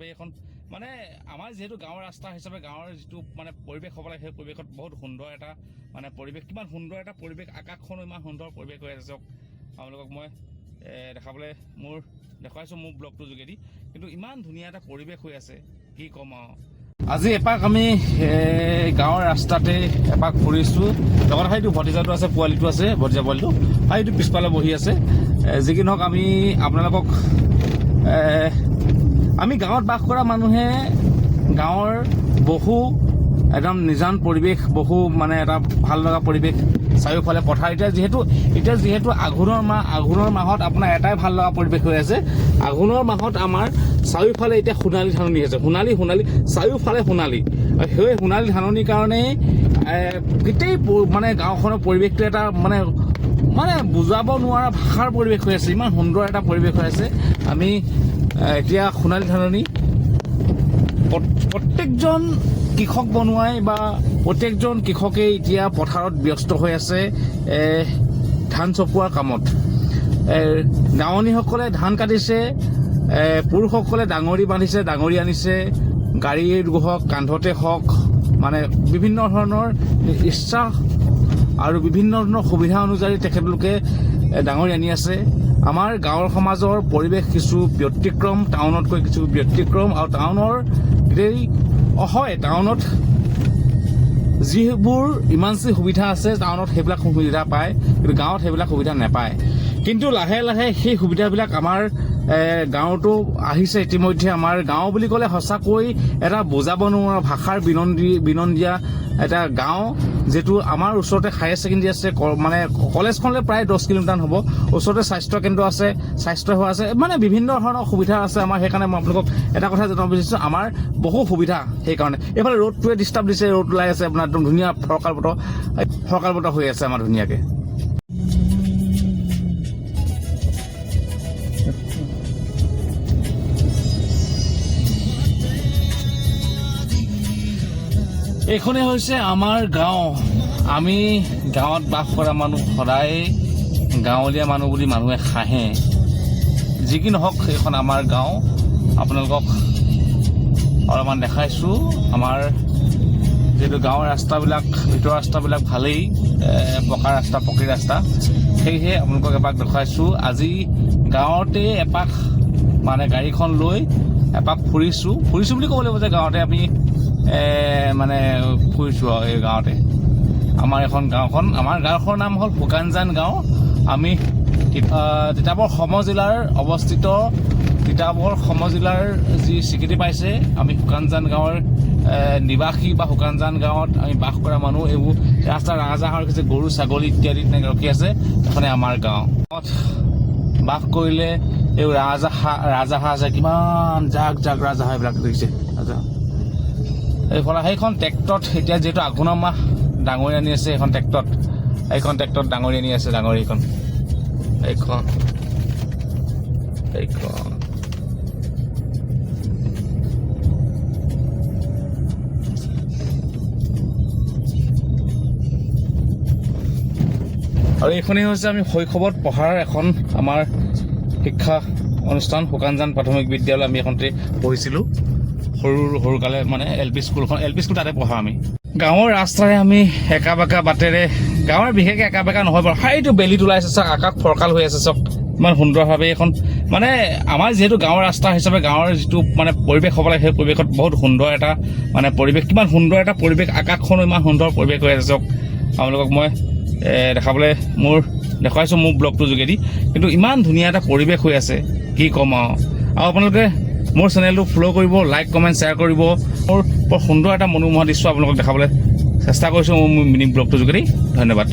সুন্দৰভাৱে এখন মানে আমাৰ যিহেতু গাঁৱৰ ৰাস্তা হিচাপে গাঁৱৰ যিটো মানে পৰিৱেশ হ'ব লাগে সেই পৰিৱেশত বহুত সুন্দৰ এটা মানে পৰিৱেশ কিমান সুন্দৰ এটা পৰিৱেশ আকাশখনো ইমান সুন্দৰ পৰিৱেশ হৈ আছে চাওক আপোনালোকক মই দেখাবলৈ দেখুৱাইছোঁ মোৰ ব্লগটোৰ যোগেদি কিন্তু ইমান ধুনীয়া এটা পৰিৱেশ হৈ আছে কি ক'ম আৰু আজি এপাক আমি গাঁৱৰ ৰাস্তাতে এপাক ফুৰিছোঁ লগত সেইটো ভতিজাটো আছে পোৱালিটো আছে ভতিজা পোৱালিটো সেইটো পিছফালে বহি আছে যি কি নহওক আমি আপোনালোকক আমি গাঁৱত বাস কৰা মানুহে গাঁৱৰ বহু একদম নিজান পৰিৱেশ বহু মানে এটা ভাল লগা পৰিৱেশ চাৰিওফালে পথাৰ এতিয়া যিহেতু আঘোণৰ মাহত আপোনাৰ এটাই ভাল লগা পৰিৱেশ হৈ আছে আঘোণৰ মাহত আমাৰ চাৰিওফালে এতিয়া সোণালী ধাননি আছে সোণালী চাৰিওফালে সোণালী সেই সোণালী ধাননিৰ কাৰণে গোটেই মানে গাঁওখনৰ পৰিৱেশটো এটা মানে বুজাব নোৱাৰা ভাষাৰ পৰিৱেশ হৈ আছে ইমান সুন্দৰ এটা পৰিৱেশ হৈ আছে আমি এতিয়া সোণালী ধাননি প্ৰত্যেকজন কৃষক বনুৱাই বা প্ৰত্যেকজন কৃষকে এতিয়া পথাৰত ব্যস্ত হৈ আছে ধান চপোৱাৰ কামত দাৱনীসকলে ধান কাটিছে পুৰুষসকলে ডাঙৰি বান্ধিছে ডাঙৰি আনিছে গাড়ীৰ হওক কান্ধতে হওক মানে বিভিন্ন ধৰণৰ ইচ্ছা আৰু বিভিন্ন ধৰণৰ সুবিধা অনুযায়ী তেখেতলোকে ডাঙৰি আনি আছে আমাৰ গাঁৱৰ সমাজৰ পৰিৱেশ কিছু ব্যতিক্ৰম টাউনতকৈ কিছু ব্যতিক্ৰম আৰু টাউনৰ হয় টাউনত যিবোৰ ইমানচি সুবিধা আছে টাউনত সেইবিলাক সুবিধা পায় কিন্তু গাঁৱত সেইবিলাক সুবিধা নাপায় কিন্তু লাহে লাহে সেই সুবিধাবিলাক আমাৰ গাঁৱতো আহিছে ইতিমধ্যে আমাৰ গাঁও বুলি ক'লে সঁচাকৈ এটা বুজাব নোৱাৰা ভাষাৰ বিনন্দীয়া এটা গাঁও যিটো আমাৰ ওচৰতে হায়াৰ ছেকেণ্ডেৰী আছে মানে কলেজখনলৈ প্ৰায় 10 কিলোমিটাৰ হ'ব ওচৰতে স্বাস্থ্য কেন্দ্ৰ আছে স্বাস্থ্য সেৱা আছে মানে বিভিন্ন ধৰণৰ সুবিধা আছে আমাৰ সেইকাৰণে মই আপোনালোকক এটা কথা জনাব বিচাৰিছোঁ আমাৰ বহু সুবিধা সেইকাৰণে এইফালে ৰ'দটোৱে ডিষ্টাৰ্ব দিছে ৰ'দ ওলাই আছে আপোনাৰ একদম ধুনীয়া ফৰকাল বতৰ হৈ আছে আমাৰ ধুনীয়াকৈ এইখনেই হৈছে আমাৰ গাঁও আমি গাঁৱত বাস কৰা মানুহ সদায় গাঁৱলীয়া মানুহ বুলি মানুহে হাঁহে যি কি নহওক এইখন আমাৰ গাঁও আপোনালোকক অলপমান দেখাইছোঁ আমাৰ যিহেতু গাঁৱৰ ৰাস্তাবিলাক ভিতৰৰ ৰাস্তাবিলাক ভালেই পকী ৰাস্তা সেয়েহে আপোনালোকক এপাক দেখুৱাইছোঁ আজি গাঁৱতে এপাক মানে গাড়ীখন লৈ এপাক ফুৰিছোঁ বুলি ক'ব লাগিব যে গাঁৱতে আমি মানে ফুৰিছোঁ আৰু এই গাঁৱতে আমাৰ আমাৰ গাঁওখনৰ নাম হ'ল শুকানজান গাঁও আমি তিতাবৰ সম জিলাৰ অৱস্থিত তিতাবৰ সম জিলাৰ যি স্বীকৃতি পাইছে আমি শুকানজান গাঁৱৰ নিবাসী বা শুকানজান গাঁৱত আমি বাস কৰা মানুহ এইবোৰ ৰাস্তা ৰাজহাঁহ ৰখিছে গৰু ছাগলী ইত্যাদি তেনেকৈ ৰখি আছে এখনে আমাৰ গাঁৱত বাস কৰিলে এই ৰাজহাঁহ আছে কিমান জাক ৰাজহাঁহ এইবিলাক দেখিছে এইফালে সেইখন ট্ৰেক্টৰত এতিয়া যিহেতু আঘোণৰ মাহ ডাঙৰি আনি আছে এইখন ট্ৰেক্টৰত ডাঙৰি আনি আছে এইখন আৰু এইখনেই হৈছে আমি শৈশৱত পঢ়াৰ এখন আমাৰ শিক্ষা অনুষ্ঠান শুকানজান প্ৰাথমিক বিদ্যালয় আমি এখনতে পঢ়িছিলোঁ সৰুকালে মানে এল পি স্কুল তাতে পঢ়া আমি গাঁৱৰ ৰাস্তাৰে আমি একা বেকা বাটেৰে গাঁৱৰ বিশেষকৈ একা বেকা নহয় বাৰু সেইটো বেলিত ওলাইছে চাওক আকাশ ফৰকাল হৈ আছে চাওক ইমান সুন্দৰভাৱে এখন মানে আমাৰ যিহেতু গাঁৱৰ ৰাস্তা হিচাপে গাঁৱৰ যিটো মানে পৰিৱেশ হ'ব লাগে সেই পৰিৱেশত বহুত সুন্দৰ এটা মানে পৰিৱেশ কিমান সুন্দৰ এটা পৰিৱেশ আকাশখনো ইমান সুন্দৰ পৰিৱেশ হৈ আছে চাওক আপোনালোকক মই দেখুৱাইছোঁ মোৰ ব্লগটোৰ যোগেদি কিন্তু ইমান ধুনীয়া এটা পৰিৱেশ হৈ আছে কি ক'ম আৰু আপোনালোকে মোৰ চেনেলটো ফ'ল' কৰিব লাইক কমেণ্ট শ্বেয়াৰ কৰিব মোৰ বৰ সুন্দৰ এটা মনোমোহা দৃশ্য আপোনালোকক দেখাবলৈ চেষ্টা কৰিছোঁ মোৰ মিনি ব্লগটোৰ যোগেদি ধন্যবাদ।